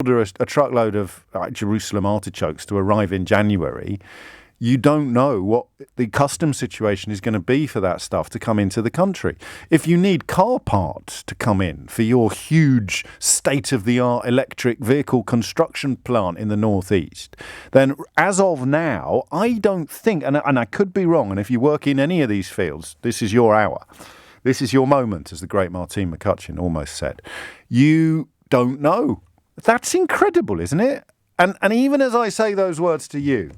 order a truckload of Jerusalem artichokes to arrive in January, you don't know what the customs situation is going to be for that stuff to come into the country. If you need car parts to come in for your huge state-of-the-art electric vehicle construction plant in the northeast, then as of now, I don't think, and I could be wrong, and if you work in any of these fields, this is your hour. This is your moment, as the great Martine McCutcheon almost said. You don't know. That's incredible, isn't it? And even as I say those words to you,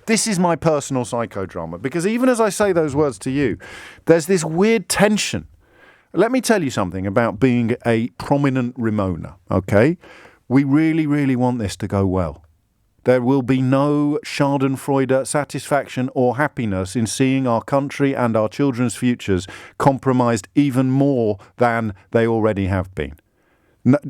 this is my personal psychodrama, because even as I say those words to you, there's this weird tension. Let me tell you something about being a prominent Remoaner, okay? We really, really want this to go well. There will be no Schadenfreude, satisfaction or happiness in seeing our country and our children's futures compromised even more than they already have been.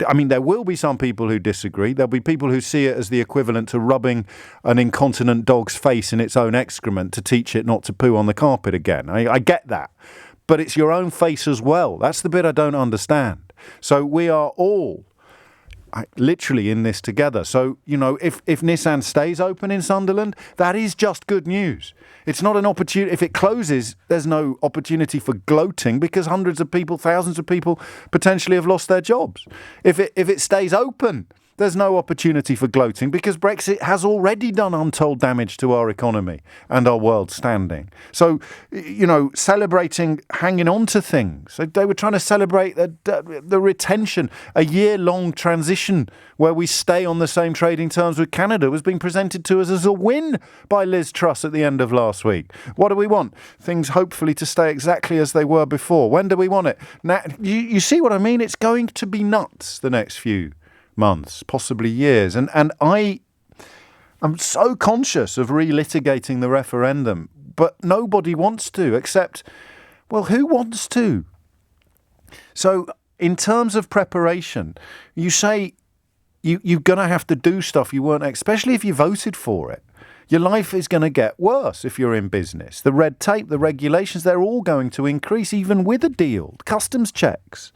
I mean, there will be some people who disagree. There'll be people who see it as the equivalent to rubbing an incontinent dog's face in its own excrement to teach it not to poo on the carpet again. I get that. But it's your own face as well. That's the bit I don't understand. So we are all literally in this together. So, you know, if Nissan stays open in Sunderland, that is just good news. It's not an opportunity. If it closes, there's no opportunity for gloating, because hundreds of people, thousands of people potentially have lost their jobs. If it stays open, there's no opportunity for gloating, because Brexit has already done untold damage to our economy and our world standing. So, you know, celebrating hanging on to things. They were trying to celebrate the retention. A year-long transition where we stay on the same trading terms with Canada was being presented to us as a win by Liz Truss at the end of last week. What do we want? Things hopefully to stay exactly as they were before. When do we want it? Now, you see what I mean? It's going to be nuts the next few months, possibly years. And I'm so conscious of relitigating the referendum, but nobody wants to, except, well, who wants to? So in terms of preparation, you say you're going to have to do stuff you weren't, especially if you voted for it. Your life is going to get worse if you're in business. The red tape, the regulations, they're all going to increase, even with a deal. Customs checks.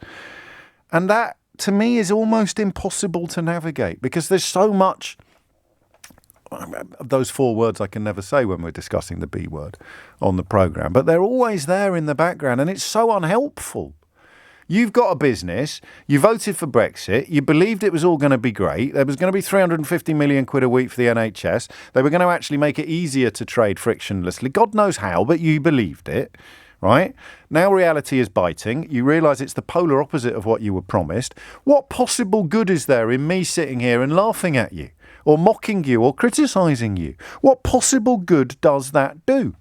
And that, to me, is almost impossible to navigate, because there's so much of those four words I can never say when we're discussing the B word on the programme, but they're always there in the background, and it's so unhelpful. You've got a business, you voted for Brexit, you believed it was all going to be great, there was going to be 350 million quid a week for the NHS, they were going to actually make it easier to trade frictionlessly, God knows how, but you believed it. Right? Now reality is biting. You realise it's the polar opposite of what you were promised. What possible good is there in me sitting here and laughing at you, or mocking you, or criticising you? What possible good does that do?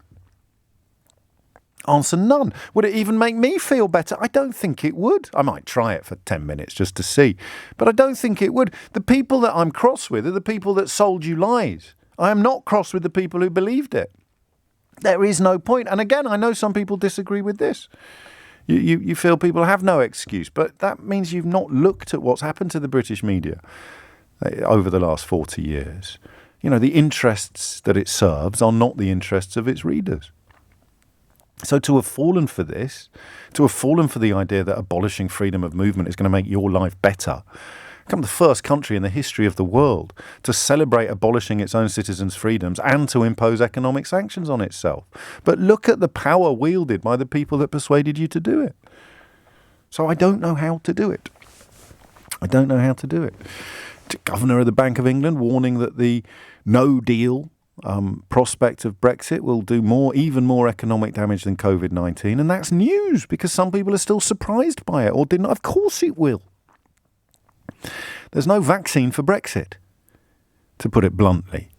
Answer: none. Would it even make me feel better? I don't think it would. I might try it for 10 minutes just to see, but I don't think it would. The people that I'm cross with are the people that sold you lies. I am not cross with the people who believed it. There is no point. And again, I know some people disagree with this. You feel people have no excuse, but that means you've not looked at what's happened to the British media over the last 40 years. You know, the interests that it serves are not the interests of its readers. So to have fallen for this, to have fallen for the idea that abolishing freedom of movement is going to make your life better, become the first country in the history of the world to celebrate abolishing its own citizens' freedoms and to impose economic sanctions on itself. But look at the power wielded by the people that persuaded you to do it. So I don't know how to do it. The Governor of the Bank of England warning that the no deal prospect of Brexit will do even more economic damage than COVID-19. And that's news, because some people are still surprised by it or didn't. Of course it will. There's no vaccine for Brexit, to put it bluntly.